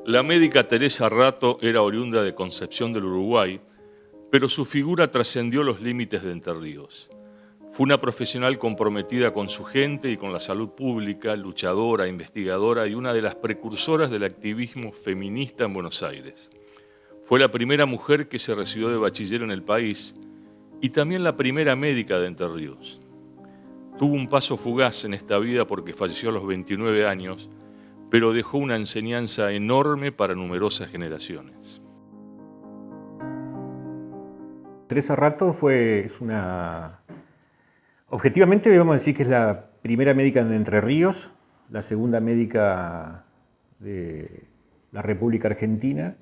La médica Teresa Rato era oriunda de Concepción del Uruguay, pero su figura trascendió los límites de Entre Ríos. Fue una profesional comprometida con su gente y con la salud pública, luchadora, investigadora y una de las precursoras del activismo feminista en Buenos Aires. Fue la primera mujer que se recibió de bachiller en el país y también la primera médica de Entre Ríos. Tuvo un paso fugaz en esta vida porque falleció a los 29 años, pero dejó una enseñanza enorme para numerosas generaciones. Teresa Rato objetivamente debemos decir que es la primera médica de Entre Ríos, la segunda médica de la República Argentina,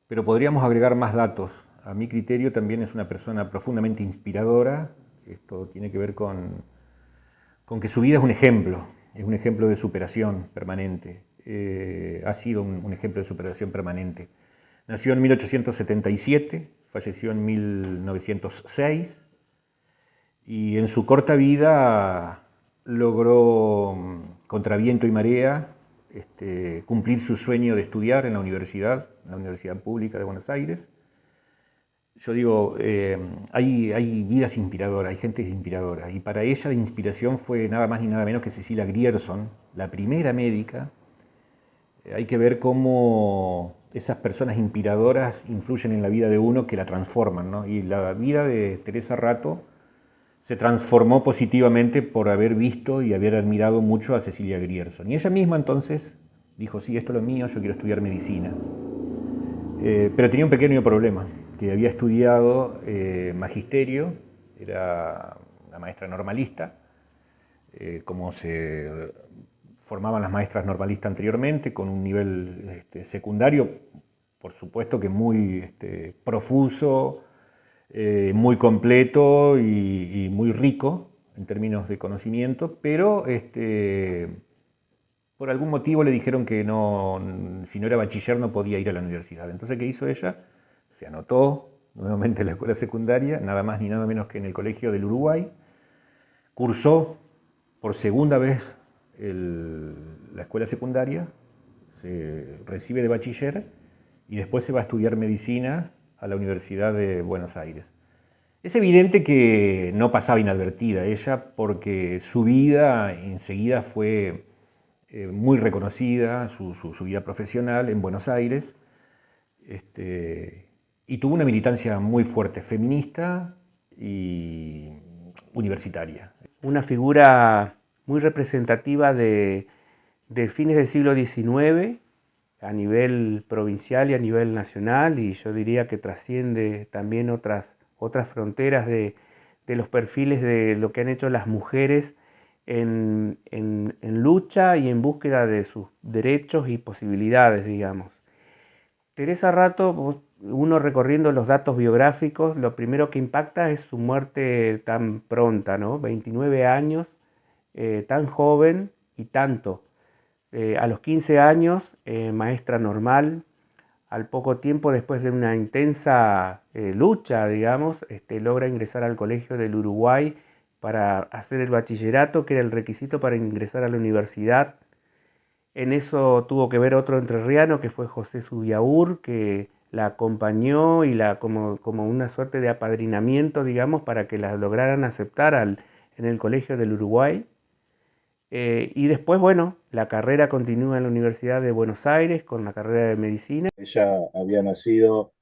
pero podríamos agregar más datos. A mi criterio también es una persona profundamente inspiradora. Esto tiene que ver con que su vida es un ejemplo de superación permanente. Ha sido un ejemplo de superación permanente. Nació en 1877, falleció en 1906 y en su corta vida logró, contra viento y marea, cumplir su sueño de estudiar en la Universidad Pública de Buenos Aires. Yo digo, hay vidas inspiradoras, hay gente inspiradora, y para ella la inspiración fue nada más ni nada menos que Cecilia Grierson, la primera médica. Hay que ver cómo esas personas inspiradoras influyen en la vida de uno, que la transforman, ¿no? Y la vida de Teresa Rato se transformó positivamente por haber visto y haber admirado mucho a Cecilia Grierson. Y ella misma entonces dijo, sí, esto es lo mío, yo quiero estudiar medicina. Pero tenía un pequeño problema, que había estudiado magisterio, era una maestra normalista, como se formaban las maestras normalistas anteriormente, con un nivel secundario, por supuesto que muy profuso, muy completo y muy rico en términos de conocimiento, pero por algún motivo le dijeron que no, si no era bachiller no podía ir a la universidad. Entonces, ¿qué hizo ella? Se anotó nuevamente en la escuela secundaria, nada más ni nada menos que en el Colegio del Uruguay, cursó por segunda vez la escuela secundaria, se recibe de bachiller y después se va a estudiar medicina a la Universidad de Buenos Aires. Es evidente que no pasaba inadvertida ella, porque su vida enseguida fue muy reconocida, su vida profesional en Buenos Aires, y tuvo una militancia muy fuerte, feminista y universitaria. Una figura muy representativa de fines del siglo XIX a nivel provincial y a nivel nacional, y yo diría que trasciende también otras fronteras de los perfiles de lo que han hecho las mujeres en lucha y en búsqueda de sus derechos y posibilidades, digamos. Teresa Rato, uno recorriendo los datos biográficos, lo primero que impacta es su muerte tan pronta, ¿no? 29 años, tan joven y tanto. A los 15 años, maestra normal. Al poco tiempo, después de una intensa lucha, digamos, logra ingresar al Colegio del Uruguay para hacer el bachillerato, que era el requisito para ingresar a la universidad. En eso tuvo que ver otro entrerriano, que fue José Subiaur, que la acompañó y como una suerte de apadrinamiento, digamos, para que la lograran aceptar en el Colegio del Uruguay. Y después, bueno, la carrera continúa en la Universidad de Buenos Aires con la carrera de medicina. Ella había nacido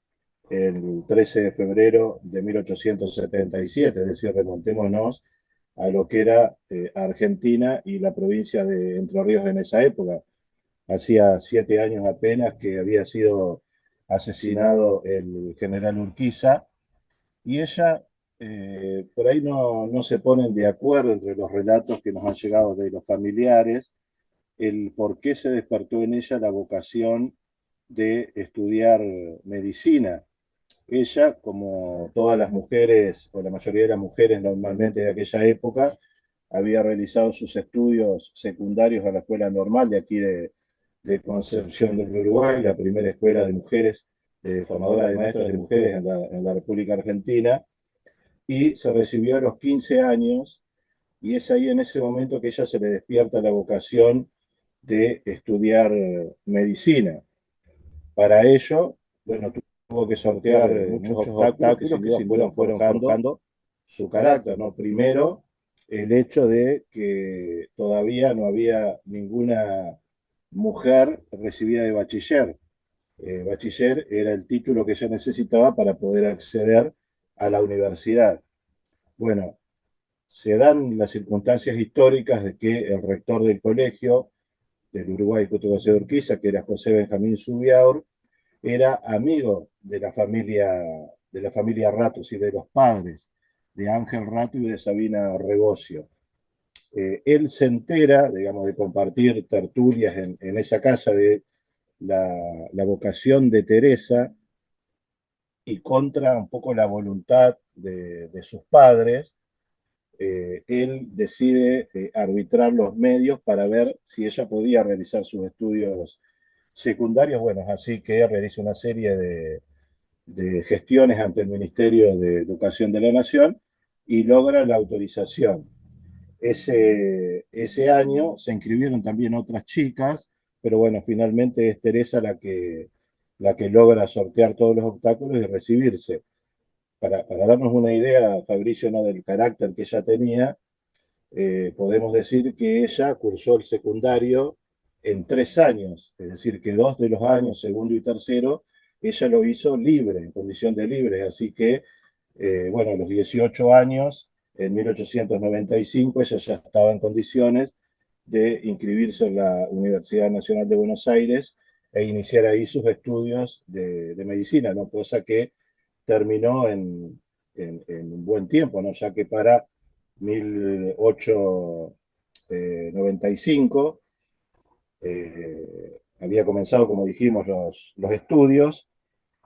el 13 de febrero de 1877, es decir, remontémonos a lo que era Argentina y la provincia de Entre Ríos en esa época. Hacía 7 años apenas que había sido asesinado el general Urquiza, y ella, por ahí no se ponen de acuerdo entre los relatos que nos han llegado de los familiares, el por qué se despertó en ella la vocación de estudiar medicina. Ella, como todas las mujeres, o la mayoría de las mujeres normalmente de aquella época, había realizado sus estudios secundarios a la escuela normal de aquí de Concepción del Uruguay, la primera escuela de mujeres, formadora de maestras de mujeres en la República Argentina, y se recibió a los 15 años, y es ahí en ese momento que ella se le despierta la vocación de estudiar medicina. Para ello, bueno, tuvo que sortear muchos obstáculos que sin duda fueron forjando su carácter, ¿no? Primero, el hecho de que todavía no había ninguna mujer recibida de bachiller. Bachiller era el título que ella necesitaba para poder acceder a la universidad. Bueno, se dan las circunstancias históricas de que el rector del colegio del Uruguay, Justo José de Urquiza, que era José Benjamín Subiaur, era amigo de la familia Ratos y de los padres de Ángel Rato y de Sabina Regocio. Él se entera, digamos, de compartir tertulias en esa casa de la vocación de Teresa y contra un poco la voluntad de sus padres. Él decide arbitrar los medios para ver si ella podía realizar sus estudios secundarios. Bueno, así que realiza una serie de gestiones ante el Ministerio de Educación de la Nación y logra la autorización. Ese año se inscribieron también otras chicas, pero bueno, finalmente es Teresa la que logra sortear todos los obstáculos y recibirse. Para darnos una idea, Fabricio, ¿no?, del carácter que ella tenía, podemos decir que ella cursó el secundario en 3 años, es decir, que 2 de los años, segundo y tercero, ella lo hizo libre, en condición de libre, así que, bueno, a los 18 años, en 1895, ella ya estaba en condiciones de inscribirse en la Universidad Nacional de Buenos Aires e iniciar ahí sus estudios de medicina, ¿no? Cosa que terminó en un buen tiempo, ¿no? Ya que para 1895 había comenzado, como dijimos, los estudios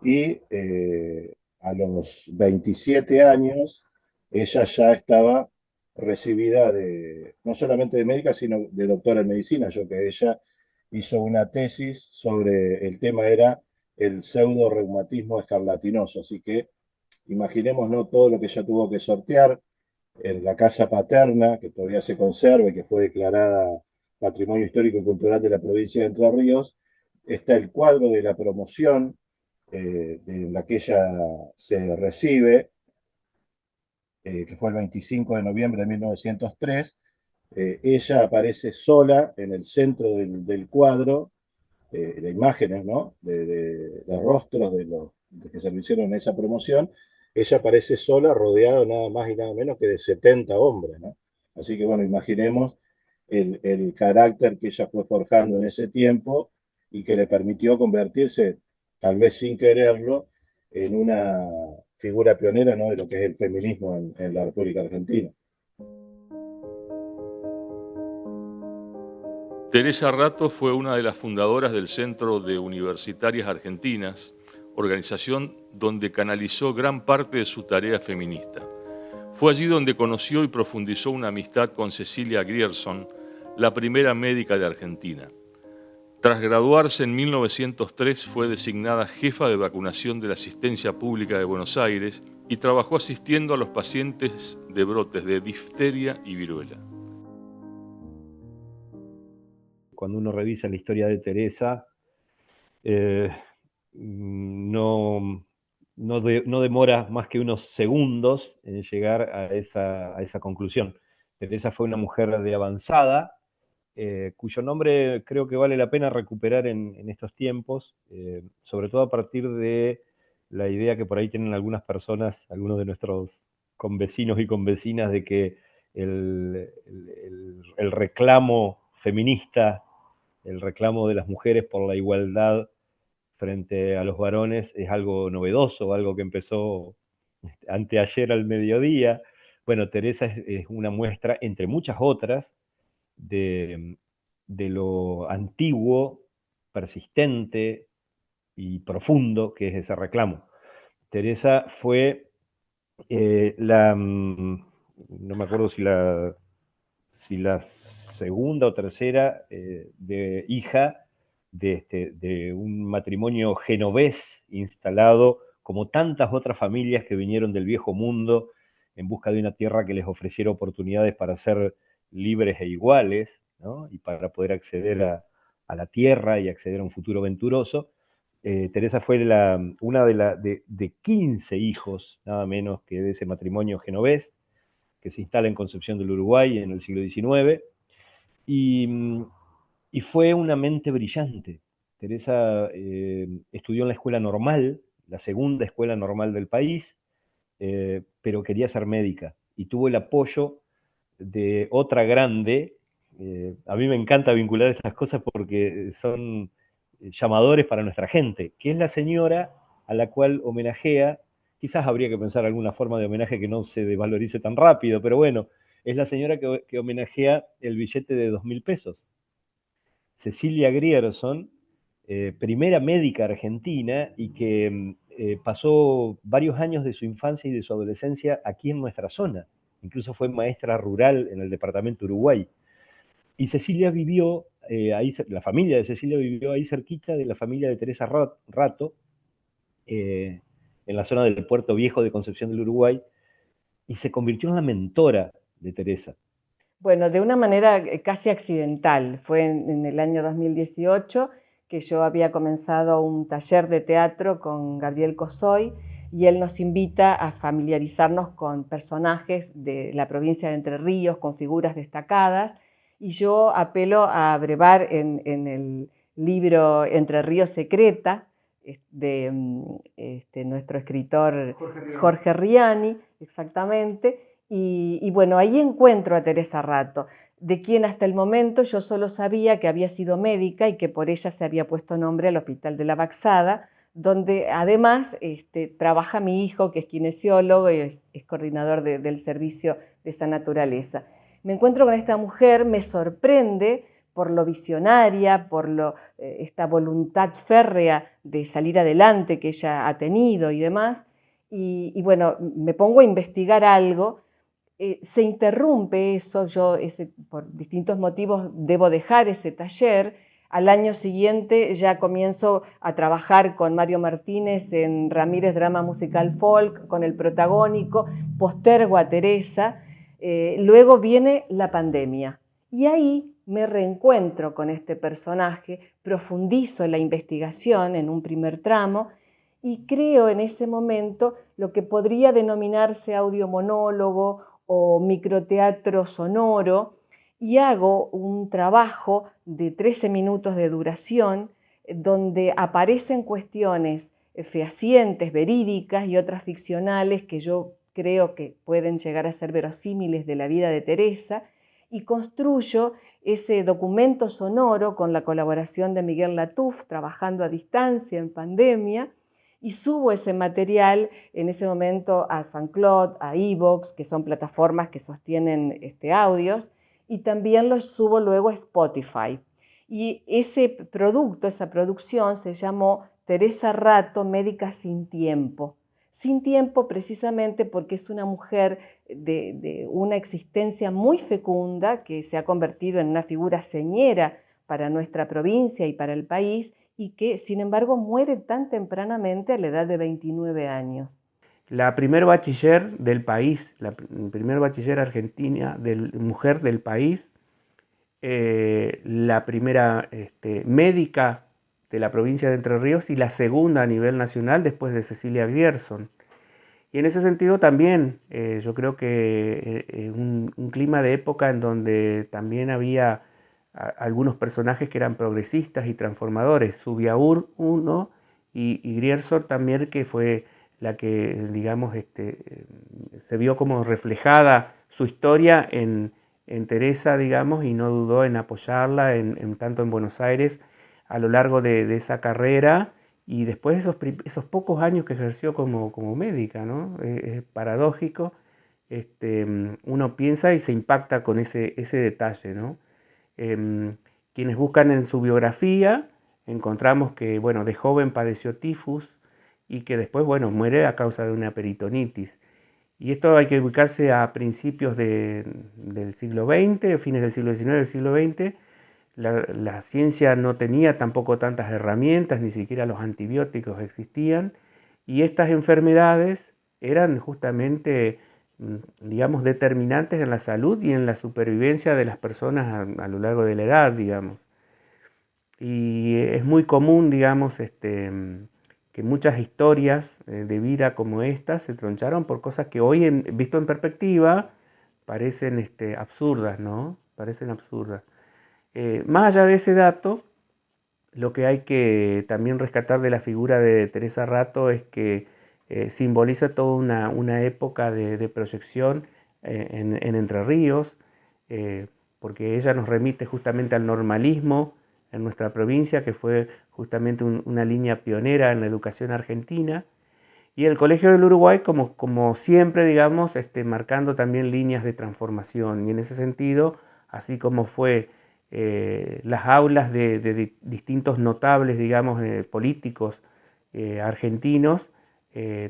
y a los 27 años ella ya estaba recibida no solamente de médica, sino de doctora en medicina, yo que ella hizo una tesis sobre el tema era el pseudo reumatismo escarlatinoso, así que imaginemos, ¿no?, todo lo que ella tuvo que sortear en la casa paterna, que todavía se conserva y que fue declarada Patrimonio Histórico y Cultural de la provincia de Entre Ríos. Está el cuadro de la promoción de la que ella se recibe, que fue el 25 de noviembre de 1903. Ella aparece sola en el centro del cuadro, de imágenes, ¿no?, de rostros de que se le hicieron en esa promoción. Ella aparece sola, rodeada nada más y nada menos que de 70 hombres, ¿no? Así que bueno, imaginemos el carácter que ella fue forjando en ese tiempo y que le permitió convertirse, tal vez sin quererlo, en una figura pionera, ¿no?, de lo que es el feminismo en la República Argentina. Teresa Rato fue una de las fundadoras del Centro de Universitarias Argentinas, organización donde canalizó gran parte de su tarea feminista. Fue allí donde conoció y profundizó una amistad con Cecilia Grierson, la primera médica de Argentina. Tras graduarse en 1903 fue designada jefa de vacunación de la Asistencia Pública de Buenos Aires y trabajó asistiendo a los pacientes de brotes de difteria y viruela. Cuando uno revisa la historia de Teresa, no demora más que unos segundos en llegar a esa conclusión. Teresa fue una mujer de avanzada, cuyo nombre creo que vale la pena recuperar en estos tiempos, sobre todo a partir de la idea que por ahí tienen algunas personas, algunos de nuestros convecinos y convecinas, de que el reclamo feminista, el reclamo de las mujeres por la igualdad frente a los varones es algo novedoso, algo que empezó anteayer al mediodía. Bueno, Teresa es una muestra, entre muchas otras, de lo antiguo, persistente y profundo que es ese reclamo. Teresa fue no me acuerdo si la segunda o tercera hija de un matrimonio genovés instalado, como tantas otras familias que vinieron del viejo mundo en busca de una tierra que les ofreciera oportunidades para ser libres e iguales, ¿no?, y para poder acceder a la tierra y acceder a un futuro venturoso. Teresa fue una de 15 hijos, nada menos que de ese matrimonio genovés, que se instala en Concepción del Uruguay en el siglo XIX, y fue una mente brillante. Teresa estudió en la escuela normal, la segunda escuela normal del país, pero quería ser médica, y tuvo el apoyo de otra grande. A mí me encanta vincular estas cosas porque son llamadores para nuestra gente, que es la señora a la cual homenajea. Quizás habría que pensar alguna forma de homenaje que no se desvalorice tan rápido, pero bueno, es la señora que homenajea el billete de 2.000 pesos. Cecilia Grierson, primera médica argentina y que pasó varios años de su infancia y de su adolescencia aquí en nuestra zona. Incluso fue maestra rural en el departamento Uruguay. Y Cecilia vivió ahí, la familia de Cecilia vivió ahí cerquita de la familia de Teresa Rato, en la zona del Puerto Viejo de Concepción del Uruguay, y se convirtió en la mentora de Teresa. Bueno, de una manera casi accidental. Fue en el año 2018 que yo había comenzado un taller de teatro con Gabriel Cosoy y él nos invita a familiarizarnos con personajes de la provincia de Entre Ríos, con figuras destacadas, y yo apelo a brevar en el libro Entre Ríos Secreta, de nuestro escritor Jorge Riani, exactamente. Y bueno, ahí encuentro a Teresa Rato, de quien hasta el momento yo solo sabía que había sido médica y que por ella se había puesto nombre al Hospital de la Baxada, donde además trabaja mi hijo, que es kinesiólogo y es coordinador del servicio de esa naturaleza. Me encuentro con esta mujer, me sorprende por lo visionaria, por esta voluntad férrea de salir adelante que ella ha tenido y demás. Y bueno, me pongo a investigar algo. Se interrumpe eso, yo por distintos motivos debo dejar ese taller. Al año siguiente ya comienzo a trabajar con Mario Martínez en Ramírez Drama Musical Folk, con el protagónico, postergo a Teresa. Luego viene la pandemia y ahí me reencuentro con este personaje, profundizo la investigación en un primer tramo y creo en ese momento lo que podría denominarse audiomonólogo o microteatro sonoro, y hago un trabajo de 13 minutos de duración donde aparecen cuestiones fehacientes, verídicas y otras ficcionales que yo creo que pueden llegar a ser verosímiles de la vida de Teresa, y construyo ese documento sonoro con la colaboración de Miguel Latuf, trabajando a distancia en pandemia, y subo ese material en ese momento a SoundCloud, a iVoox, que son plataformas que sostienen audios, y también los subo luego a Spotify. Y ese producto, esa producción se llamó Teresa Rato, médica sin tiempo. Sin tiempo precisamente porque es una mujer de una existencia muy fecunda que se ha convertido en una figura señera para nuestra provincia y para el país, y que sin embargo muere tan tempranamente a la edad de 29 años. La primer bachiller del país, la primer bachiller argentina, mujer del país, la primera médica de la provincia de Entre Ríos y la segunda a nivel nacional después de Cecilia Grierson. Y en ese sentido también yo creo que un clima de época en donde también había algunos personajes que eran progresistas y transformadores, Subiaur uno y Grierson también, que fue la que, digamos, se vio como reflejada su historia en Teresa, digamos, y no dudó en apoyarla tanto en Buenos Aires a lo largo de esa carrera, y después esos pocos años que ejerció como médica, ¿no? Es paradójico, uno piensa y se impacta con ese detalle, ¿no? Quienes buscan en su biografía encontramos que, bueno, de joven padeció tifus y que después, bueno, muere a causa de una peritonitis. Y esto hay que ubicarse a principios del siglo XX, fines del siglo XIX, del siglo XX. La ciencia no tenía tampoco tantas herramientas, ni siquiera los antibióticos existían, y estas enfermedades eran justamente, digamos, determinantes en la salud y en la supervivencia de las personas a lo largo de la edad, digamos. Y es muy común, digamos, que muchas historias de vida como esta se troncharon por cosas que hoy, visto en perspectiva, parecen absurdas, ¿no? Parecen absurdas. Más allá de ese dato, lo que hay que también rescatar de la figura de Teresa Ratto es que simboliza toda una época de proyección en Entre Ríos, porque ella nos remite justamente al normalismo en nuestra provincia, que fue justamente una línea pionera en la educación argentina, y el Colegio del Uruguay como siempre, digamos, marcando también líneas de transformación. Y en ese sentido, así como fue las aulas de distintos notables, digamos, políticos argentinos,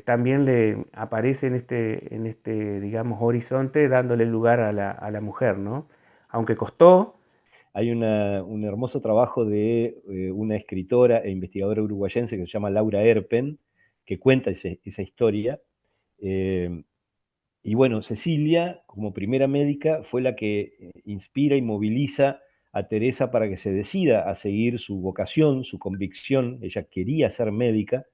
también le aparece en este, digamos, horizonte dándole lugar a la mujer, ¿no? Aunque costó. Hay un hermoso trabajo de una escritora e investigadora uruguayense que se llama Laura Erpen, que cuenta esa historia. Y bueno, Cecilia, como primera médica, fue la que inspira y moviliza a Teresa para que se decida a seguir su vocación, su convicción. Ella quería ser médica,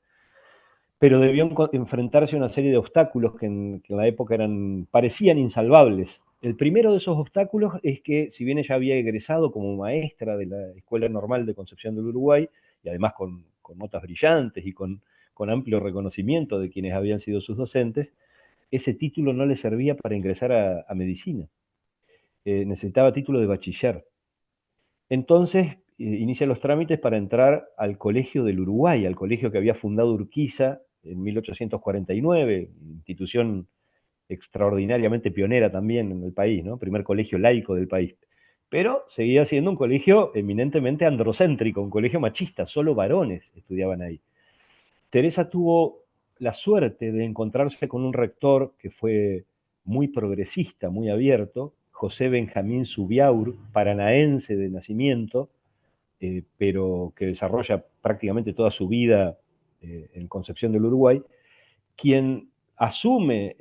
pero debió enfrentarse a una serie de obstáculos que en la época parecían insalvables. El primero de esos obstáculos es que, si bien ella había egresado como maestra de la Escuela Normal de Concepción del Uruguay, y además con notas brillantes y con amplio reconocimiento de quienes habían sido sus docentes, ese título no le servía para ingresar a medicina. Necesitaba título de bachiller. Entonces inicia los trámites para entrar al Colegio del Uruguay, al colegio que había fundado Urquiza en 1849, institución extraordinariamente pionera también en el país, ¿no? Primer colegio laico del país. Pero seguía siendo un colegio eminentemente androcéntrico, un colegio machista, solo varones estudiaban ahí. Teresa tuvo la suerte de encontrarse con un rector que fue muy progresista, muy abierto, José Benjamín Subiaur, paranaense de nacimiento, pero que desarrolla prácticamente toda su vida en Concepción del Uruguay, quien asume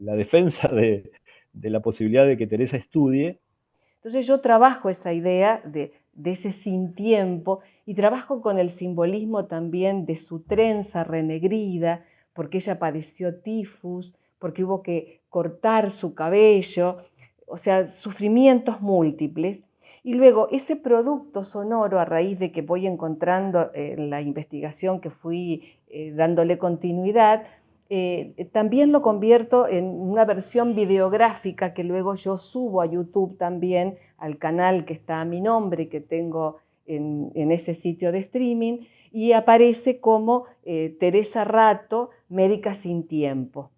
la defensa de la posibilidad de que Teresa estudie. Entonces yo trabajo esa idea de ese sin tiempo y trabajo con el simbolismo también de su trenza renegrida, porque ella padeció tifus, porque hubo que cortar su cabello, o sea, sufrimientos múltiples. Y luego ese producto sonoro, a raíz de que voy encontrando en la investigación que fui dándole continuidad, también lo convierto en una versión videográfica que luego yo subo a YouTube también, al canal que está a mi nombre y que tengo en ese sitio de streaming, y aparece como Teresa Ratto, médica sin tiempo.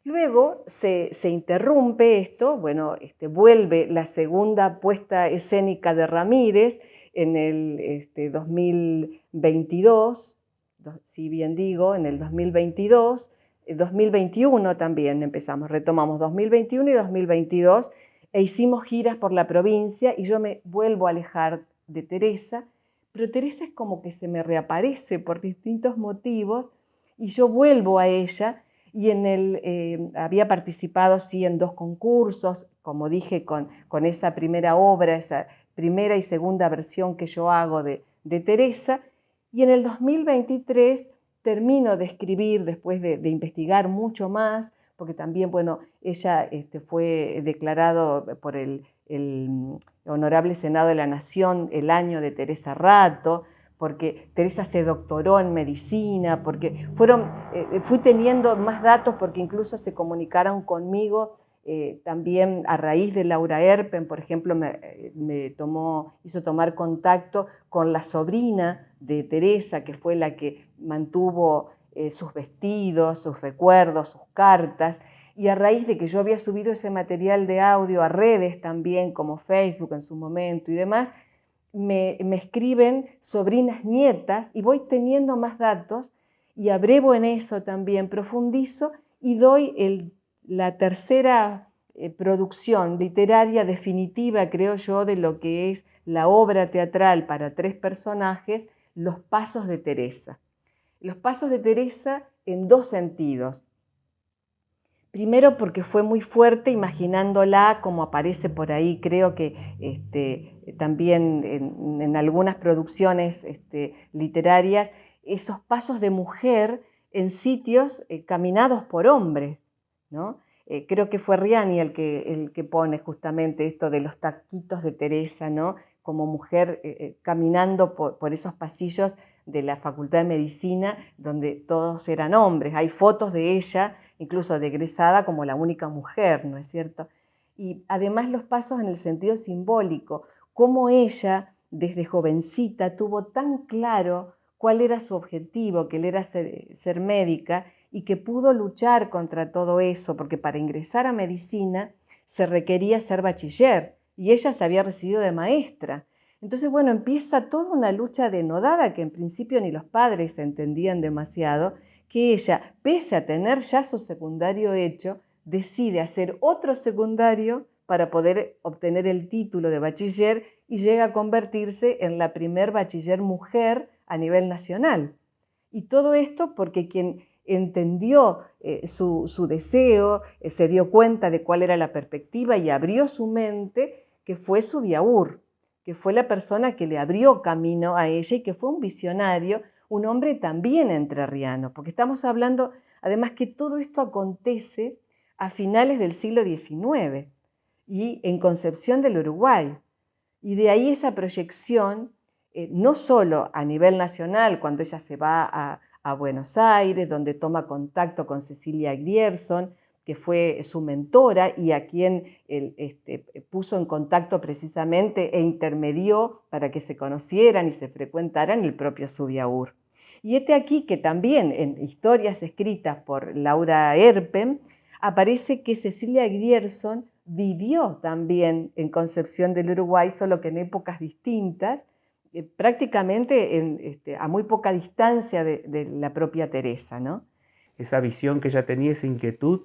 Luego se interrumpe esto, bueno, vuelve la segunda puesta escénica de Ramírez en el 2022, si bien digo, en el 2022, 2021 también empezamos, retomamos 2021 y 2022 e hicimos giras por la provincia y yo me vuelvo a alejar de Teresa, pero Teresa es como que se me reaparece por distintos motivos y yo vuelvo a ella y había participado sí en 2 concursos, como dije, con esa primera obra, esa primera y segunda versión que yo hago de Teresa, y en el 2023 termino de escribir, después de investigar mucho más, porque también, bueno, ella fue declarado por el Honorable Senado de la Nación el año de Teresa Ratto, porque Teresa se doctoró en medicina, porque fui teniendo más datos, porque incluso se comunicaron conmigo también a raíz de Laura Erpen, por ejemplo, hizo tomar contacto con la sobrina de Teresa, que fue la que mantuvo sus vestidos, sus recuerdos, sus cartas, y a raíz de que yo había subido ese material de audio a redes también, como Facebook en su momento y demás, me escriben sobrinas nietas y voy teniendo más datos y abrevo en eso también, profundizo y doy la tercera producción literaria definitiva, creo yo, de lo que es la obra teatral para 3 personajes, Los Pasos de Teresa. Los Pasos de Teresa en 2 sentidos. Primero porque fue muy fuerte imaginándola como aparece por ahí, creo que también en algunas producciones literarias, esos pasos de mujer en sitios caminados por hombres, ¿no? Creo que fue Riani el que pone justamente esto de los taquitos de Teresa, ¿no? Como mujer caminando por esos pasillos de la Facultad de Medicina, donde todos eran hombres. Hay fotos de ella, incluso de egresada, como la única mujer, ¿no es cierto? Y además los pasos en el sentido simbólico, cómo ella, desde jovencita, tuvo tan claro cuál era su objetivo, que él era ser médica, y que pudo luchar contra todo eso, porque para ingresar a medicina se requería ser bachiller, y ella se había recibido de maestra. Entonces, bueno, empieza toda una lucha denodada que en principio ni los padres entendían demasiado, que ella, pese a tener ya su secundario hecho, decide hacer otro secundario para poder obtener el título de bachiller y llega a convertirse en la primer bachiller mujer a nivel nacional. Y todo esto porque quien entendió su deseo, se dio cuenta de cuál era la perspectiva y abrió su mente, que fue Zubiaur, que fue la persona que le abrió camino a ella y que fue un visionario, un hombre también entrerriano, porque estamos hablando, además, que todo esto acontece a finales del siglo XIX y en Concepción del Uruguay. Y de ahí esa proyección, no solo a nivel nacional, cuando ella se va a Buenos Aires, donde toma contacto con Cecilia Grierson, que fue su mentora y a quien él, puso en contacto precisamente e intermedió para que se conocieran y se frecuentaran el propio Zubiaur. Y aquí que también en historias escritas por Laura Erpen aparece que Cecilia Grierson vivió también en Concepción del Uruguay, solo que en épocas distintas, prácticamente a muy poca distancia de la propia Teresa, ¿no? Esa visión que ella tenía, esa inquietud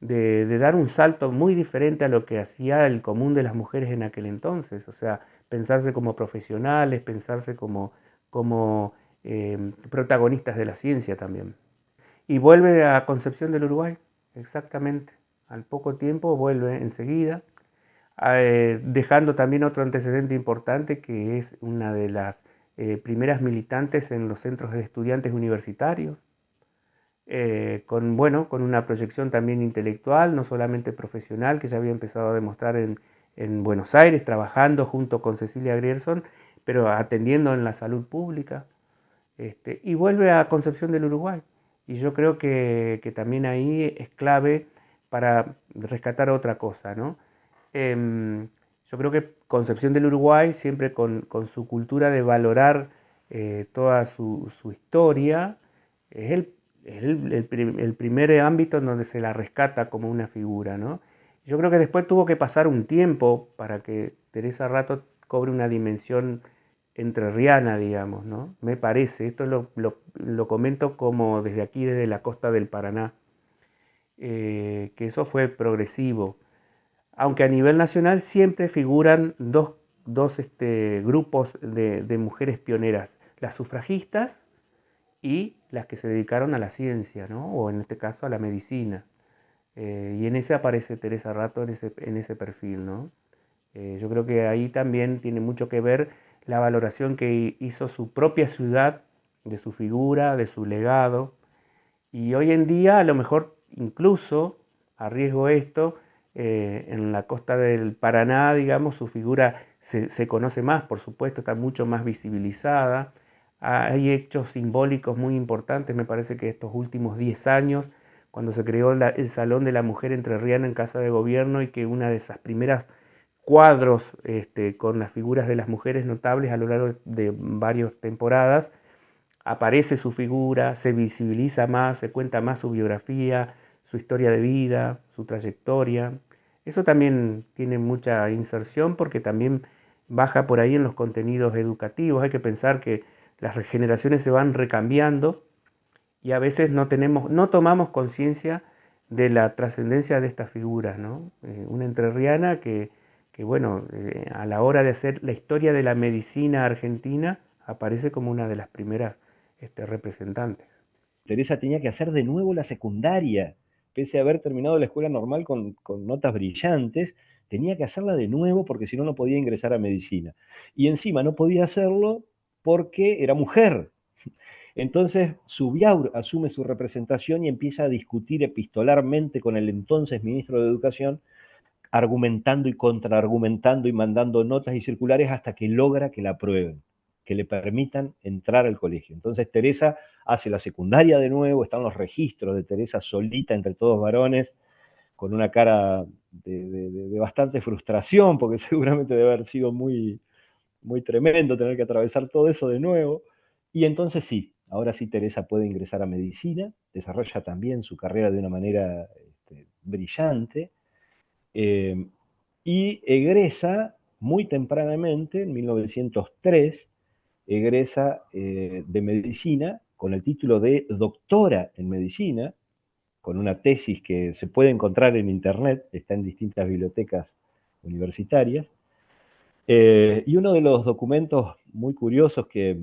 de dar un salto muy diferente a lo que hacía el común de las mujeres en aquel entonces, o sea, pensarse como profesionales, pensarse como protagonistas de la ciencia también. Y vuelve a Concepción del Uruguay, exactamente, al poco tiempo vuelve enseguida, dejando también otro antecedente importante, que es una de las primeras militantes en los centros de estudiantes universitarios, con una proyección también intelectual, no solamente profesional, que ya había empezado a demostrar en Buenos Aires, trabajando junto con Cecilia Grierson, pero atendiendo en la salud pública, y vuelve a Concepción del Uruguay. Y yo creo que también ahí es clave para rescatar otra cosa, ¿no? Yo creo que Concepción del Uruguay, siempre con su cultura de valorar toda su historia, es el primer ámbito en donde se la rescata como una figura, ¿no? Yo creo que después tuvo que pasar un tiempo para que Teresa Rato cobre una dimensión entrerriana, digamos, ¿no? Me parece, esto lo comento como desde aquí, desde la costa del Paraná, que eso fue progresivo, aunque a nivel nacional siempre figuran dos grupos de mujeres pioneras, las sufragistas y las que se dedicaron a la ciencia, ¿no? O en este caso a la medicina. Y en ese aparece Teresa Rato en ese perfil, ¿no? Yo creo que ahí también tiene mucho que ver la valoración que hizo su propia ciudad de su figura, de su legado. Y hoy en día, a lo mejor incluso, arriesgo esto, en la costa del Paraná, digamos, su figura se conoce más, por supuesto, está mucho más visibilizada. Hay hechos simbólicos muy importantes, me parece que estos últimos 10 años, cuando se creó el Salón de la Mujer Entrerriana en Casa de Gobierno, y que una de esas primeras cuadros con las figuras de las mujeres notables a lo largo de varias temporadas, aparece su figura, se visibiliza más, se cuenta más su biografía, su historia de vida, su trayectoria. Eso también tiene mucha inserción porque también baja por ahí en los contenidos educativos. Hay que pensar que las generaciones se van recambiando y a veces no tomamos conciencia de la trascendencia de estas figuras, ¿no? Una entrerriana que bueno, a la hora de hacer la historia de la medicina argentina, aparece como una de las primeras representantes. Teresa tenía que hacer de nuevo la secundaria, pese a haber terminado la escuela normal con notas brillantes, tenía que hacerla de nuevo porque si no, no podía ingresar a medicina. Y encima no podía hacerlo porque era mujer. Entonces Subiaur asume su representación y empieza a discutir epistolarmente con el entonces ministro de Educación, argumentando y contraargumentando y mandando notas y circulares hasta que logra que la aprueben, que le permitan entrar al colegio. Entonces Teresa hace la secundaria de nuevo, están los registros de Teresa solita entre todos varones, con una cara de bastante frustración, porque seguramente debe haber sido muy, muy tremendo tener que atravesar todo eso de nuevo. Y entonces sí, ahora sí Teresa puede ingresar a medicina, desarrolla también su carrera de una manera brillante, y egresa muy tempranamente, en 1903, egresa de medicina con el título de doctora en medicina, con una tesis que se puede encontrar en internet, está en distintas bibliotecas universitarias. Y uno de los documentos muy curiosos que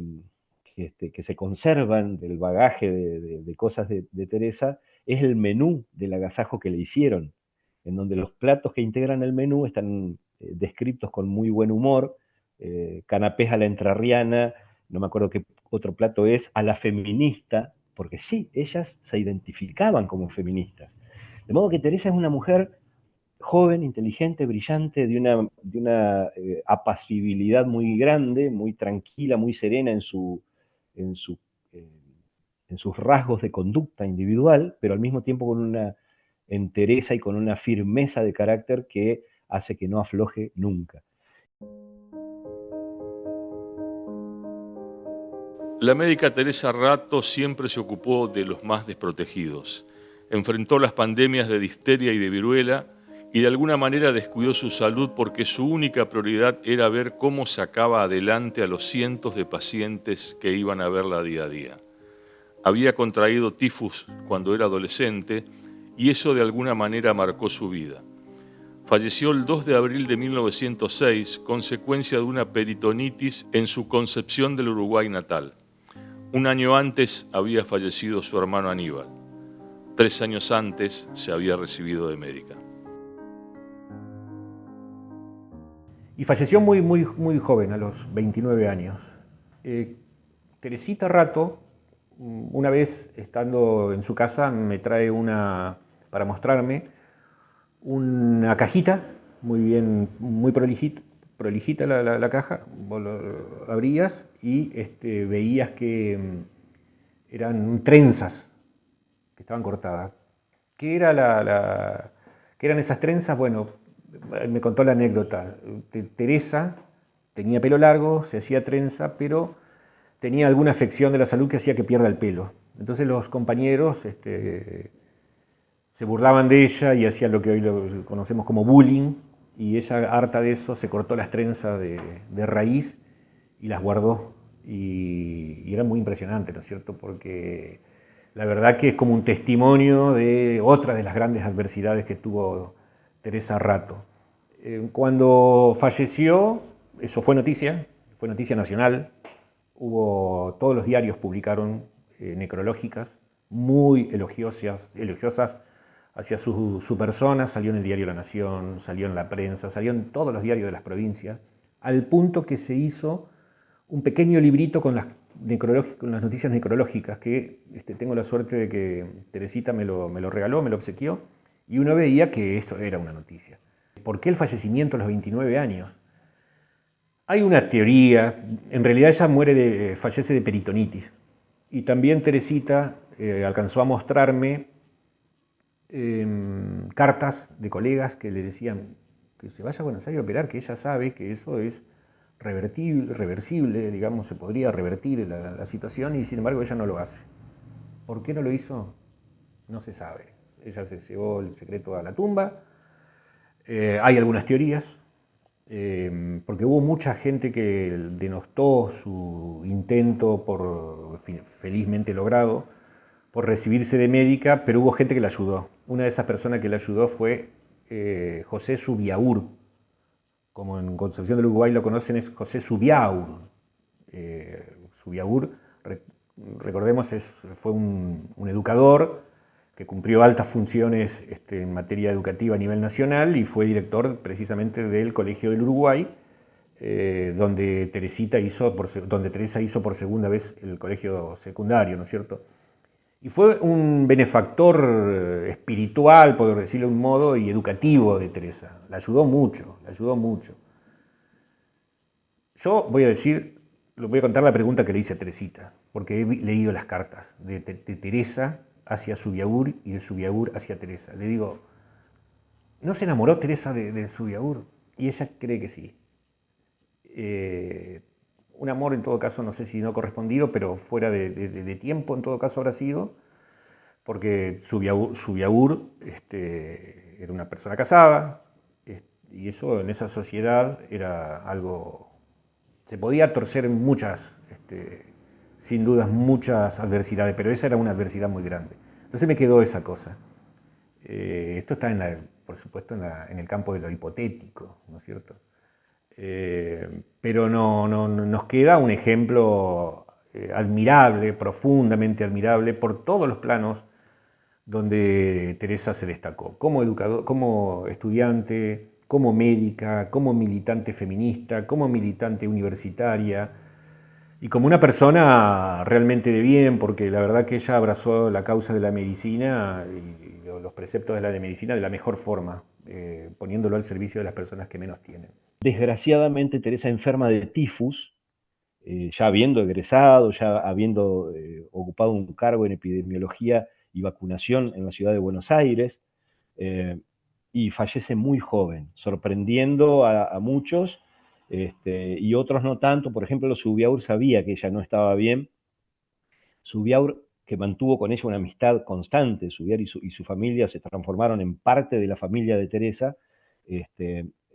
se conservan del bagaje de cosas de Teresa es el menú del agasajo que le hicieron, en donde los platos que integran el menú están descritos con muy buen humor, canapés a la entrerriana, no me acuerdo qué otro plato es, a la feminista, porque sí, ellas se identificaban como feministas. De modo que Teresa es una mujer joven, inteligente, brillante, de una apacibilidad muy grande, muy tranquila, muy serena en sus rasgos de conducta individual, pero al mismo tiempo con una entereza y con una firmeza de carácter que hace que no afloje nunca. La médica Teresa Rato siempre se ocupó de los más desprotegidos. Enfrentó las pandemias de difteria y de viruela y de alguna manera descuidó su salud porque su única prioridad era ver cómo sacaba adelante a los cientos de pacientes que iban a verla día a día. Había contraído tifus cuando era adolescente y eso de alguna manera marcó su vida. Falleció el 2 de abril de 1906, consecuencia de una peritonitis en su Concepción del Uruguay natal. Un año antes había fallecido su hermano Aníbal. 3 años antes se había recibido de médica. Y falleció muy, muy, muy joven, a los 29 años. Teresita Rato, una vez estando en su casa, me trae para mostrarme una cajita, muy bien, muy prolijita la caja. Vos lo abrías y veías que eran trenzas que estaban cortadas. ¿Qué eran esas trenzas? Bueno, me contó la anécdota. Teresa tenía pelo largo, se hacía trenza, pero tenía alguna afección de la salud que hacía que pierda el pelo. Entonces los compañeros se burlaban de ella y hacían lo que hoy lo conocemos como bullying, y ella, harta de eso, se cortó las trenzas de raíz y las guardó. Y era muy impresionante, ¿no es cierto? Porque la verdad que es como un testimonio de otra de las grandes adversidades que tuvo Teresa Rato. Cuando falleció, eso fue noticia nacional. Todos los diarios publicaron necrológicas muy elogiosas hacia su persona. Salió en el diario La Nación, salió en la prensa, salió en todos los diarios de las provincias, al punto que se hizo un pequeño librito con las noticias necrológicas, que tengo la suerte de que Teresita me lo regaló, me lo obsequió, y uno veía que esto era una noticia. ¿Por qué el fallecimiento a los 29 años? Hay una teoría, en realidad ella fallece de peritonitis, y también Teresita alcanzó a mostrarme cartas de colegas que le decían que se vaya a Buenos Aires a operar, que ella sabe que eso es reversible, digamos, se podría revertir la situación, y sin embargo ella no lo hace. ¿Por qué no lo hizo? No se sabe. Ella se llevó el secreto a la tumba. Hay algunas teorías, porque hubo mucha gente que denostó su intento, felizmente logrado, por recibirse de médica, pero hubo gente que la ayudó. Una de esas personas que la ayudó fue José Subiaur. Como en Concepción del Uruguay lo conocen, es José Subiaur. Subiaur, recordemos, fue un educador que cumplió altas funciones en materia educativa a nivel nacional y fue director precisamente del Colegio del Uruguay, donde Teresa hizo por segunda vez el colegio secundario, ¿no es cierto? Y fue un benefactor espiritual, por decirlo de un modo, y educativo de Teresa. La ayudó mucho, la ayudó mucho. Yo voy a contar la pregunta que le hice a Teresita, porque he leído las cartas de Teresa hacia Zubiaur y de Zubiaur hacia Teresa. Le digo, ¿no se enamoró Teresa de Zubiaur? Y ella cree que sí. Un amor en todo caso, no sé si no correspondido, pero fuera de tiempo en todo caso habrá sido, porque Zubiaur era una persona casada, y eso en esa sociedad era algo, se podía torcer en muchas, sin dudas, muchas adversidades, pero esa era una adversidad muy grande. Entonces me quedó esa cosa. Esto está, por supuesto, en el campo de lo hipotético, ¿no es cierto? Pero nos queda un ejemplo admirable, profundamente admirable, por todos los planos donde Teresa se destacó, como educador, como estudiante, como médica, como militante feminista, como militante universitaria y como una persona realmente de bien, porque la verdad que ella abrazó la causa de la medicina y los preceptos de la medicina de la mejor forma, poniéndolo al servicio de las personas que menos tienen. Desgraciadamente, Teresa enferma de tifus, ya habiendo egresado, ya habiendo ocupado un cargo en epidemiología y vacunación en la ciudad de Buenos Aires, y fallece muy joven, sorprendiendo a muchos, y otros no tanto. Por ejemplo, Zubiaur sabía que ella no estaba bien. Zubiaur, que mantuvo con ella una amistad constante, Zubiaur y su familia se transformaron en parte de la familia de Teresa,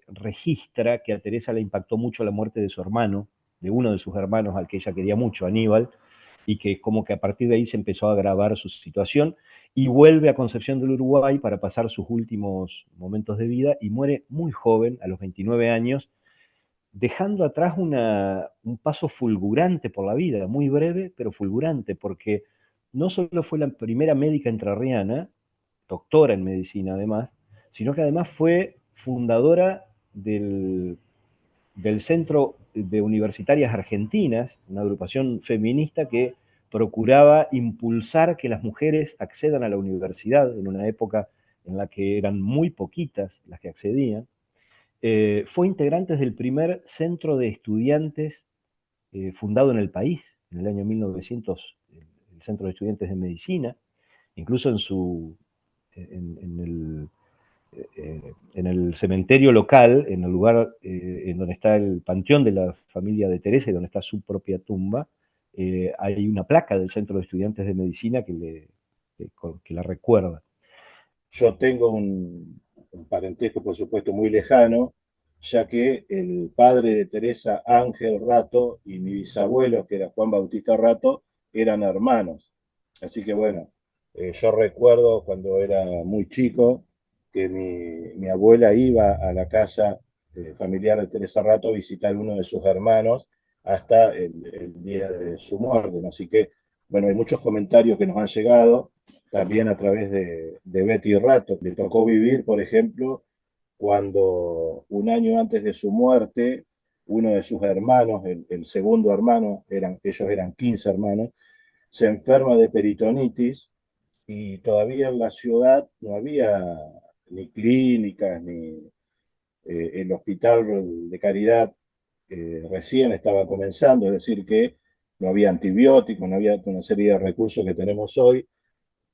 registra que a Teresa le impactó mucho la muerte de su hermano, de uno de sus hermanos al que ella quería mucho, Aníbal, y que como que a partir de ahí se empezó a agravar su situación, y vuelve a Concepción del Uruguay para pasar sus últimos momentos de vida, y muere muy joven, a los 29 años, dejando atrás un paso fulgurante por la vida, muy breve, pero fulgurante, porque no solo fue la primera médica entrerriana, doctora en medicina además, sino que además fue fundadora del Centro de Universitarias Argentinas, una agrupación feminista que procuraba impulsar que las mujeres accedan a la universidad en una época en la que eran muy poquitas las que accedían. Fue integrante del primer centro de estudiantes fundado en el país, en el año 1900, el Centro de Estudiantes de Medicina, incluso en el cementerio local, en el lugar en donde está el panteón de la familia de Teresa y donde está su propia tumba, hay una placa del Centro de Estudiantes de Medicina que la recuerda. Yo tengo un parentesco, por supuesto, muy lejano, ya que el padre de Teresa, Ángel Rato, y mi bisabuelo, que era Juan Bautista Rato, eran hermanos. Así que bueno, yo recuerdo cuando era muy chico que mi abuela iba a la casa familiar de Teresa Rato a visitar uno de sus hermanos hasta el día de su muerte, ¿no? Así que, bueno, hay muchos comentarios que nos han llegado también a través de Betty Rato. Le tocó vivir, por ejemplo, cuando un año antes de su muerte, uno de sus hermanos, el segundo hermano, ellos eran 15 hermanos, se enferma de peritonitis y todavía en la ciudad no había ni clínicas, ni el hospital de Caridad recién estaba comenzando, es decir, que no había antibióticos, no había una serie de recursos que tenemos hoy.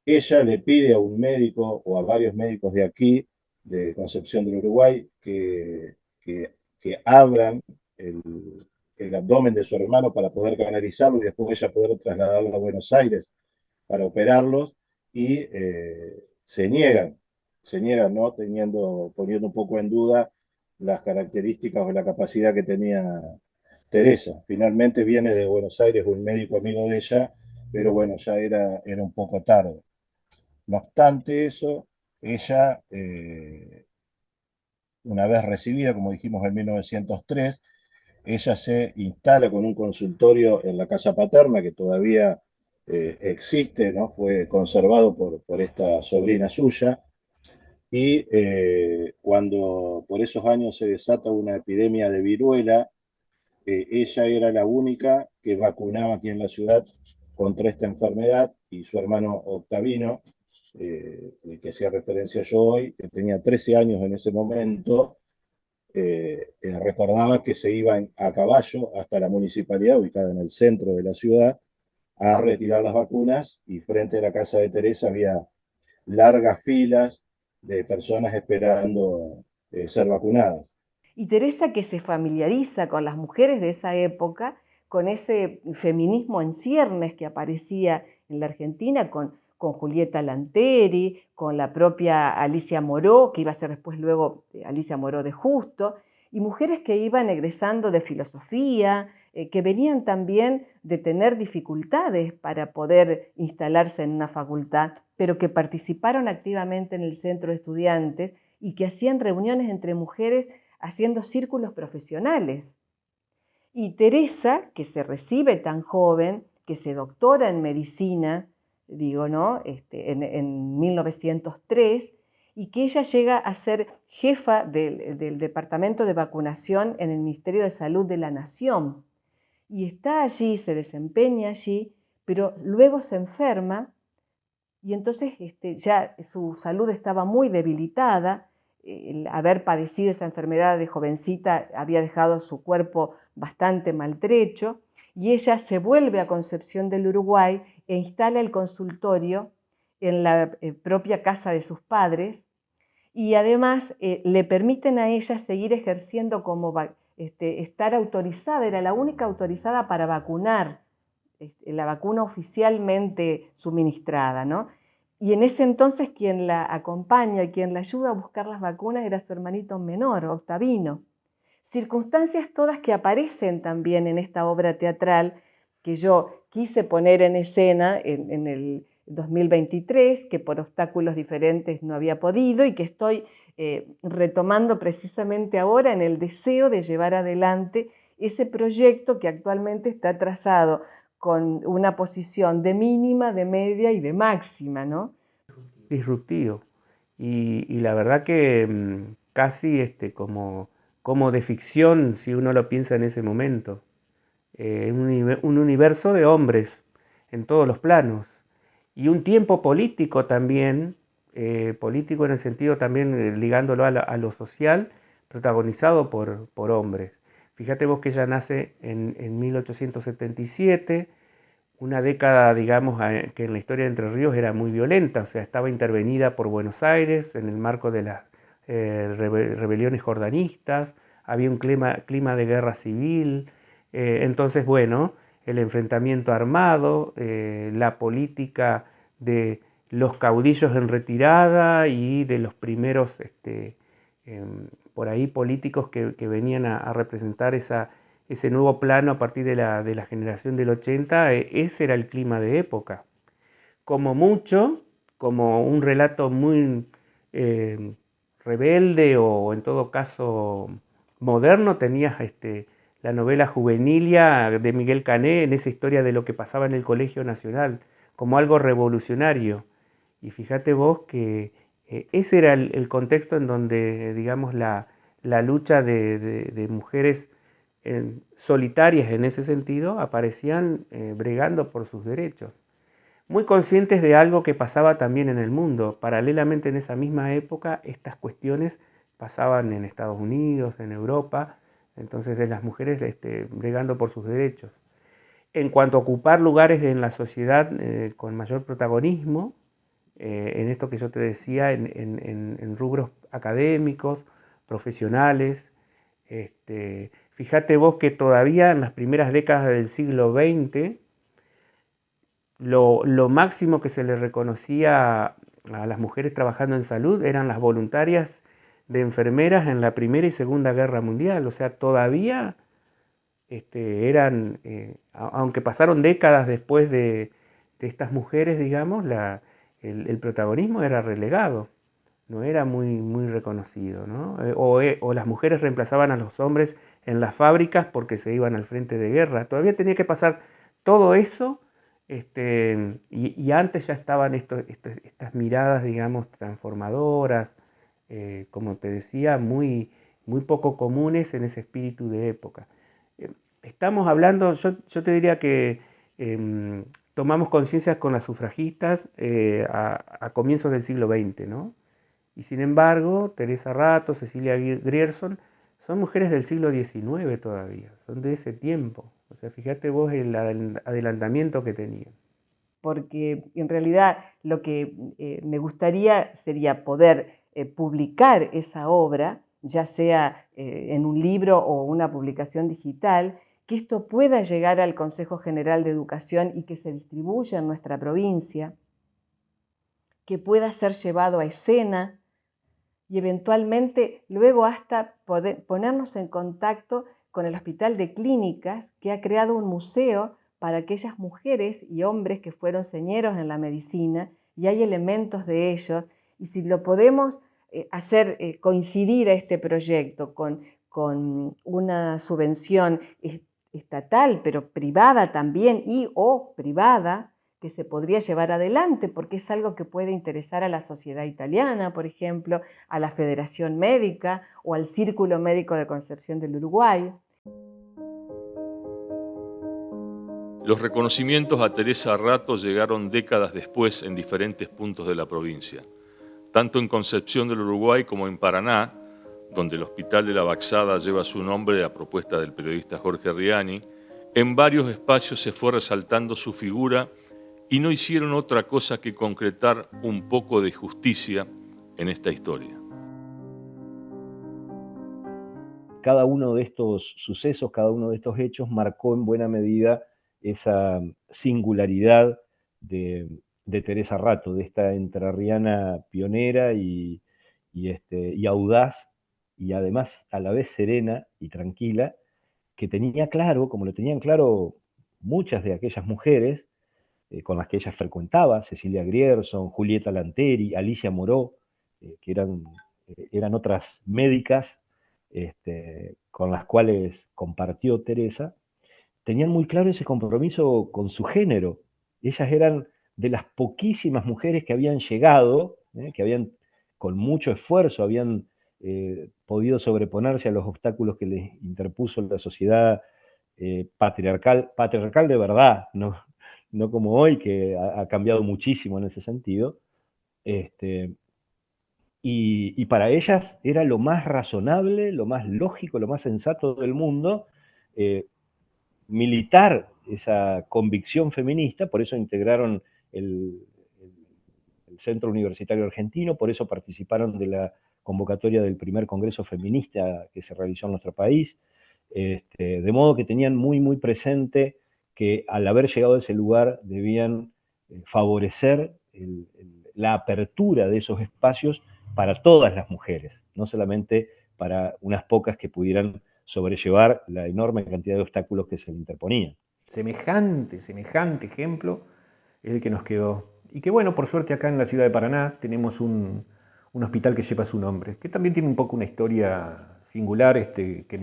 Ella le pide a un médico o a varios médicos de aquí, de Concepción del Uruguay, que abran el abdomen de su hermano para poder canalizarlo y después ella poder trasladarlo a Buenos Aires para operarlos, y se niegan, ¿no? Poniendo un poco en duda las características o la capacidad que tenía Teresa. Finalmente viene de Buenos Aires un médico amigo de ella, pero bueno, ya era un poco tarde. No obstante eso, ella, una vez recibida, como dijimos, en 1903, ella se instala con un consultorio en la casa paterna, que todavía existe, ¿no? Fue conservado por esta sobrina suya. Y cuando por esos años se desata una epidemia de viruela, ella era la única que vacunaba aquí en la ciudad contra esta enfermedad, y su hermano Octavino, el que hacía referencia yo hoy, que tenía 13 años en ese momento, recordaba que se iban a caballo hasta la municipalidad, ubicada en el centro de la ciudad, a retirar las vacunas, y frente a la casa de Teresa había largas filas de personas esperando ser vacunadas. Y Teresa, que se familiariza con las mujeres de esa época, con ese feminismo en ciernes que aparecía en la Argentina, con Julieta Lanteri, con la propia Alicia Moró, que iba a ser después luego Alicia Moró de Justo, y mujeres que iban egresando de filosofía, que venían también de tener dificultades para poder instalarse en una facultad, pero que participaron activamente en el centro de estudiantes y que hacían reuniones entre mujeres haciendo círculos profesionales. Y Teresa, que se recibe tan joven, que se doctora en medicina, digo, ¿no? En 1903, y que ella llega a ser jefa del departamento de vacunación en el Ministerio de Salud de la Nación. Y está allí, se desempeña allí, pero luego se enferma y entonces ya su salud estaba muy debilitada. El haber padecido esa enfermedad de jovencita había dejado su cuerpo bastante maltrecho, y ella se vuelve a Concepción del Uruguay e instala el consultorio en la propia casa de sus padres, y además le permiten a ella seguir ejerciendo como estar autorizada, era la única autorizada para vacunar, la vacuna oficialmente suministrada, ¿no? Y en ese entonces quien la acompaña y quien la ayuda a buscar las vacunas era su hermanito menor, Octavino. Circunstancias todas que aparecen también en esta obra teatral que yo quise poner en escena en el 2023, que por obstáculos diferentes no había podido, y que estoy retomando precisamente ahora en el deseo de llevar adelante ese proyecto que actualmente está trazado con una posición de mínima, de media y de máxima, ¿no? Disruptivo. Y la verdad que casi como de ficción, si uno lo piensa en ese momento. Un universo de hombres en todos los planos. Y un tiempo político también, político en el sentido también ligándolo a lo social, protagonizado por hombres. Fíjate vos que ella nace en 1877, una década, digamos, que en la historia de Entre Ríos era muy violenta, o sea, estaba intervenida por Buenos Aires en el marco de las rebeliones jordanistas, había un clima de guerra civil, entonces, bueno, el enfrentamiento armado, la política de los caudillos en retirada y de los primeros por ahí políticos que venían a representar ese nuevo plano a partir de la generación del 80, ese era el clima de época. Como mucho, como un relato muy rebelde o en todo caso moderno, tenías la novela Juvenilia de Miguel Cané en esa historia de lo que pasaba en el Colegio Nacional, como algo revolucionario. Y fíjate vos que ese era el contexto en donde, digamos, la lucha de mujeres solitarias en ese sentido aparecían bregando por sus derechos. Muy conscientes de algo que pasaba también en el mundo. Paralelamente en esa misma época, estas cuestiones pasaban en Estados Unidos, en Europa, entonces de las mujeres bregando por sus derechos. En cuanto a ocupar lugares en la sociedad con mayor protagonismo, en esto que yo te decía, en rubros académicos, profesionales. Fíjate vos que todavía en las primeras décadas del siglo XX, lo máximo que se le reconocía a las mujeres trabajando en salud eran las voluntarias de enfermeras en la Primera y Segunda Guerra Mundial. O sea, todavía eran, aunque pasaron décadas después de estas mujeres, digamos, el protagonismo era relegado, no era muy reconocido, ¿no? O las mujeres reemplazaban a los hombres en las fábricas porque se iban al frente de guerra. Todavía tenía que pasar todo eso Y antes ya estaban estas miradas, digamos, transformadoras, como te decía, muy poco comunes en ese espíritu de época. Estamos hablando, yo te diría que tomamos conciencia con las sufragistas a comienzos del siglo XX, ¿no? Y sin embargo, Teresa Rato, Cecilia Grierson, son mujeres del siglo XIX todavía, son de ese tiempo. O sea, fíjate vos el adelantamiento que tenían. Porque en realidad lo que me gustaría sería poder publicar esa obra, ya sea en un libro o una publicación digital, que esto pueda llegar al Consejo General de Educación y que se distribuya en nuestra provincia, que pueda ser llevado a escena y eventualmente luego hasta poder ponernos en contacto con el Hospital de Clínicas, que ha creado un museo para aquellas mujeres y hombres que fueron señeros en la medicina, y hay elementos de ellos, y si lo podemos hacer coincidir a este proyecto con una subvención estatal, pero privada también, o privada, que se podría llevar adelante, porque es algo que puede interesar a la sociedad italiana, por ejemplo, a la Federación Médica o al Círculo Médico de Concepción del Uruguay. Los reconocimientos a Teresa Rato llegaron décadas después en diferentes puntos de la provincia, tanto en Concepción del Uruguay como en Paraná, donde el Hospital de la Baxada lleva su nombre a propuesta del periodista Jorge Riani. En varios espacios se fue resaltando su figura y no hicieron otra cosa que concretar un poco de justicia en esta historia. Cada uno de estos sucesos, cada uno de estos hechos marcó en buena medida esa singularidad de Teresa Rato, de esta entrerriana pionera y audaz, y además a la vez serena y tranquila, que tenía claro, como lo tenían claro muchas de aquellas mujeres con las que ella frecuentaba, Cecilia Grierson, Julieta Lanteri, Alicia Moró, que eran otras médicas con las cuales compartió Teresa, tenían muy claro ese compromiso con su género. Ellas eran de las poquísimas mujeres que habían llegado, que habían, con mucho esfuerzo, habían podido sobreponerse a los obstáculos que les interpuso la sociedad patriarcal de verdad, no como hoy, que ha cambiado muchísimo en ese sentido. Y para ellas era lo más razonable, lo más lógico, lo más sensato del mundo, militar esa convicción feminista. Por eso integraron el Centro Universitario Argentino, por eso participaron de la convocatoria del primer Congreso Feminista que se realizó en nuestro país, de modo que tenían muy presente que al haber llegado a ese lugar debían favorecer la apertura de esos espacios para todas las mujeres, no solamente para unas pocas que pudieran sobrellevar la enorme cantidad de obstáculos que se le interponían. Semejante ejemplo es el que nos quedó. Y que bueno, por suerte acá en la ciudad de Paraná tenemos un hospital que lleva su nombre, que también tiene un poco una historia singular, que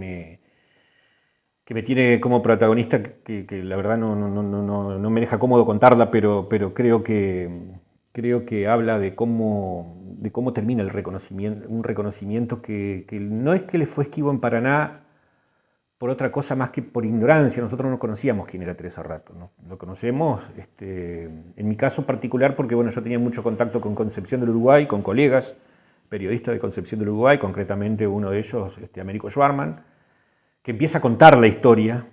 me tiene como protagonista, que la verdad no me deja cómodo contarla, pero creo que habla de cómo termina el reconocimiento, un reconocimiento que no es que le fue esquivo en Paraná por otra cosa más que por ignorancia. Nosotros no conocíamos quién era Teresa Rato, ¿no? Lo conocemos, en mi caso particular, porque bueno, yo tenía mucho contacto con Concepción del Uruguay, con colegas periodistas de Concepción del Uruguay, concretamente uno de ellos, Américo Schwarman, que empieza a contar la historia,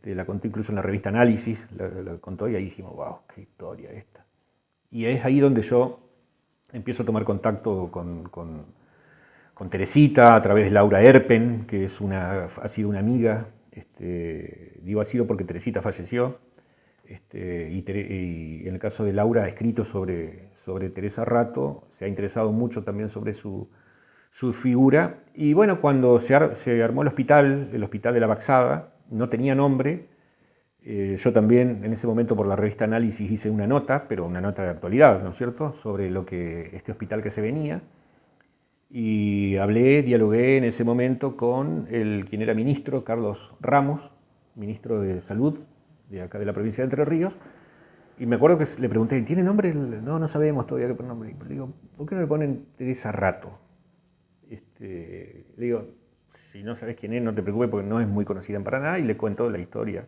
la contó incluso en la revista Análisis, la contó, y ahí dijimos, wow, qué historia esta. Y es ahí donde yo empiezo a tomar contacto con Teresita, a través de Laura Erpen, que ha sido una amiga, digo ha sido porque Teresita falleció, y en el caso de Laura ha escrito sobre Teresa Rato, se ha interesado mucho también sobre su figura. Y bueno, cuando se armó el hospital de la Baxada, no tenía nombre. Yo también en ese momento por la revista Análisis hice una nota, pero una nota de actualidad, ¿no es cierto?, sobre este hospital que se venía. Y dialogué en ese momento con quien era ministro, Carlos Ramos, ministro de Salud de acá de la provincia de Entre Ríos, Y me acuerdo que le pregunté, ¿tiene nombre? No, no sabemos todavía qué nombre. Y le digo, ¿por qué no le ponen Teresa Rato? Le digo, si no sabes quién es, no te preocupes porque no es muy conocida en Paraná, y le cuento la historia.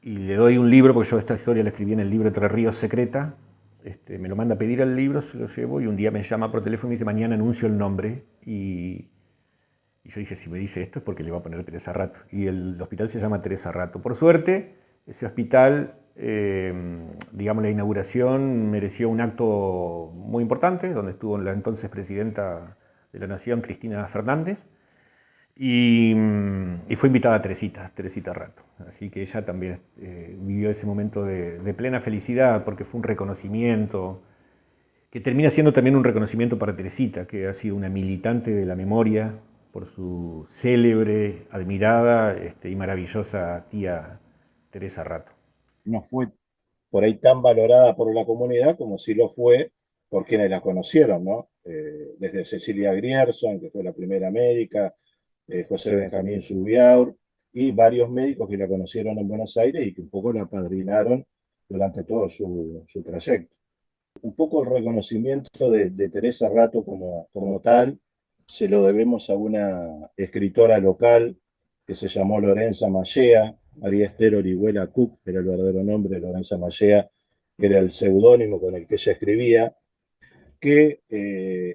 Y le doy un libro, porque yo esta historia la escribí en el libro Entre Ríos Secreta. Me lo manda a pedir el libro, se lo llevo, y un día me llama por teléfono y me dice, mañana anuncio el nombre. Y yo dije, si me dice esto es porque le va a poner Teresa Rato. Y el hospital se llama Teresa Rato. Por suerte, ese hospital, digamos, la inauguración mereció un acto muy importante, donde estuvo la entonces presidenta de la Nación, Cristina Fernández, y fue invitada a Teresita Rato. Así que ella también vivió ese momento de plena felicidad, porque fue un reconocimiento, que termina siendo también un reconocimiento para Teresita, que ha sido una militante de la memoria por su célebre, admirada y maravillosa tía Teresa Rato. No fue por ahí tan valorada por la comunidad como sí lo fue por quienes la conocieron, ¿no? Desde Cecilia Grierson, que fue la primera médica, José Sí. Benjamín Subiaur, y varios médicos que la conocieron en Buenos Aires y que un poco la apadrinaron durante todo su trayecto. Un poco el reconocimiento de Teresa Rato como tal se lo debemos a una escritora local que se llamó Lorenza Mallea. María Esther Orihuela Cook era el verdadero nombre, Lorenza Mallea era el seudónimo con el que ella escribía, que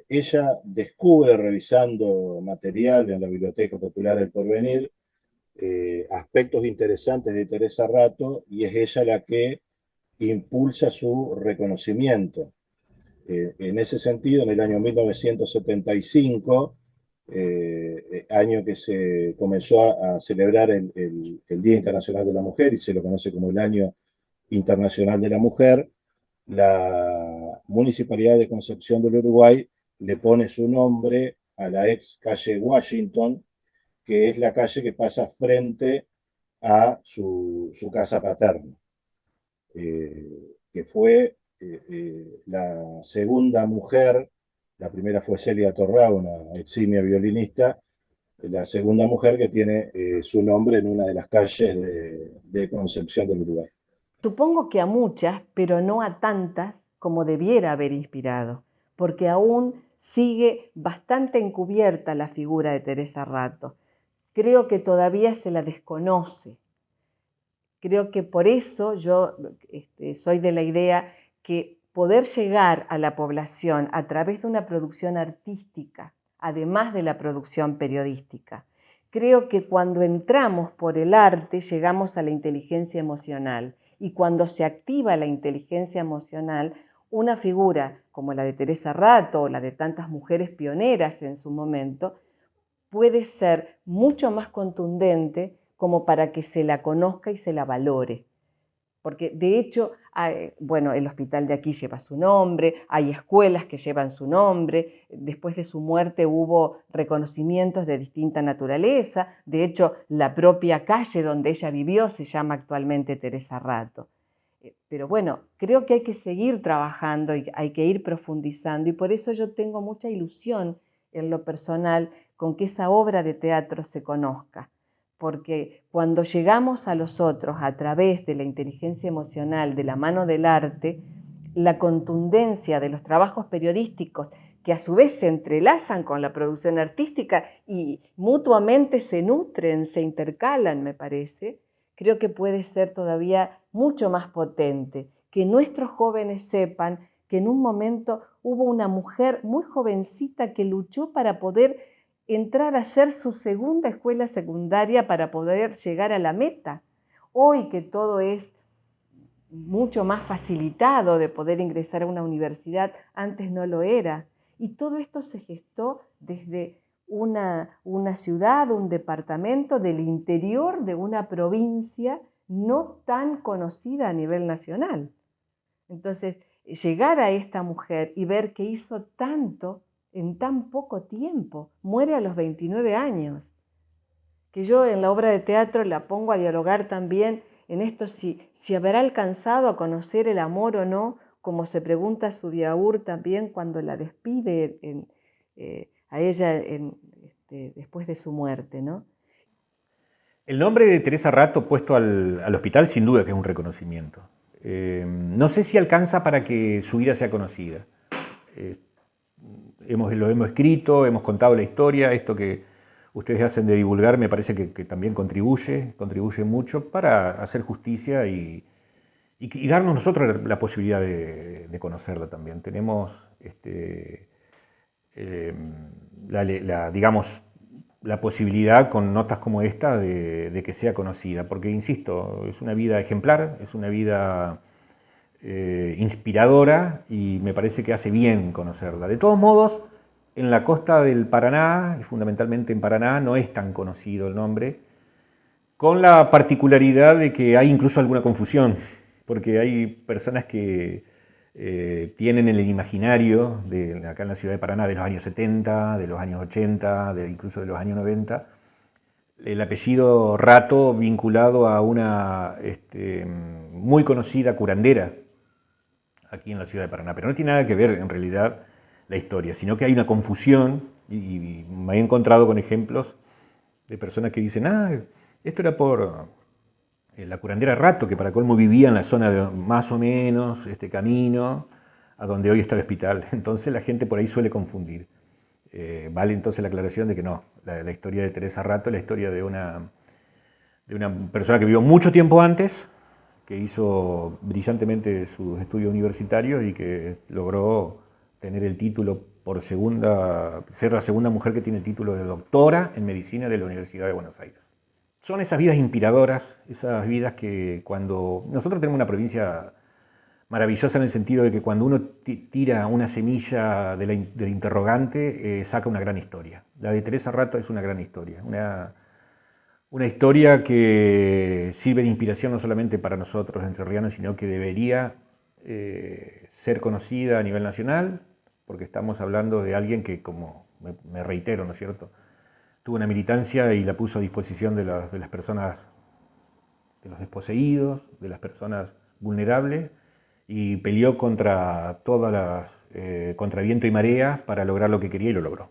ella descubre revisando material en la Biblioteca Popular El Porvenir aspectos interesantes de Teresa Rato, y es ella la que impulsa su reconocimiento. En ese sentido, en el año 1975, año que se comenzó a celebrar el Día Internacional de la Mujer, y se lo conoce como el Año Internacional de la Mujer, la Municipalidad de Concepción del Uruguay le pone su nombre a la ex calle Washington, que es la calle que pasa frente a su casa paterna, que fue la segunda mujer. La primera fue Celia Torrá, una eximia violinista, la segunda mujer que tiene su nombre en una de las calles de Concepción del Uruguay. Supongo que a muchas, pero no a tantas como debiera haber inspirado, porque aún sigue bastante encubierta la figura de Teresa Rato. Creo que todavía se la desconoce. Creo que por eso yo soy de la idea que poder llegar a la población a través de una producción artística, además de la producción periodística, creo que cuando entramos por el arte llegamos a la inteligencia emocional, y cuando se activa la inteligencia emocional, una figura como la de Teresa Rato o la de tantas mujeres pioneras en su momento puede ser mucho más contundente como para que se la conozca y se la valore. Porque de hecho, bueno, el hospital de aquí lleva su nombre, hay escuelas que llevan su nombre, después de su muerte hubo reconocimientos de distinta naturaleza, de hecho la propia calle donde ella vivió se llama actualmente Teresa Rato. Pero bueno, creo que hay que seguir trabajando y hay que ir profundizando, y por eso yo tengo mucha ilusión en lo personal con que esa obra de teatro se conozca. Porque cuando llegamos a los otros a través de la inteligencia emocional, de la mano del arte, la contundencia de los trabajos periodísticos, que a su vez se entrelazan con la producción artística y mutuamente se nutren, se intercalan, me parece, creo que puede ser todavía mucho más potente, que nuestros jóvenes sepan que en un momento hubo una mujer muy jovencita que luchó para poder entrar a hacer su segunda escuela secundaria para poder llegar a la meta. Hoy que todo es mucho más facilitado de poder ingresar a una universidad, antes no lo era. Y todo esto se gestó desde una ciudad, un departamento del interior de una provincia no tan conocida a nivel nacional. Entonces, llegar a esta mujer y ver que hizo tanto en tan poco tiempo, muere a los 29 años, que yo en la obra de teatro la pongo a dialogar también en esto, si habrá alcanzado a conocer el amor o no, como se pregunta Subiaur también cuando la despide a ella después de su muerte, ¿no? El nombre de Teresa Rato puesto al hospital sin duda que es un reconocimiento. No sé si alcanza para que su vida sea conocida. Lo hemos escrito, hemos contado la historia, esto que ustedes hacen de divulgar me parece que también contribuye mucho para hacer justicia y darnos nosotros la posibilidad de conocerla también. Tenemos digamos, la posibilidad con notas como esta de que sea conocida, porque, insisto, es una vida ejemplar, es una vida inspiradora y me parece que hace bien conocerla. De todos modos, en la costa del Paraná, y fundamentalmente en Paraná, no es tan conocido el nombre, con la particularidad de que hay incluso alguna confusión, porque hay personas que tienen en el imaginario, acá en la ciudad de Paraná, de los años 70, de los años 80, incluso de los años 90, el apellido Rato vinculado a una muy conocida curandera aquí en la ciudad de Paraná, pero no tiene nada que ver en realidad la historia, sino que hay una confusión y me he encontrado con ejemplos de personas que dicen, esto era por la curandera Rato, que para colmo vivía en la zona de más o menos este camino a donde hoy está el hospital. Entonces la gente por ahí suele confundir. Vale entonces la aclaración de que no, la historia de Teresa Rato es la historia de una persona que vivió mucho tiempo antes, que hizo brillantemente sus estudios universitarios y que logró tener el título ser la segunda mujer que tiene el título de doctora en medicina de la Universidad de Buenos Aires. Son esas vidas inspiradoras, esas vidas que cuando... Nosotros tenemos una provincia maravillosa en el sentido de que cuando uno tira una semilla del interrogante, saca una gran historia. La de Teresa Rato es una gran historia, una historia que sirve de inspiración no solamente para nosotros entrerrianos, sino que debería ser conocida a nivel nacional, porque estamos hablando de alguien que, como me reitero, ¿no es cierto?, tuvo una militancia y la puso a disposición de las personas, de los desposeídos, de las personas vulnerables, y peleó contra contra viento y marea para lograr lo que quería y lo logró.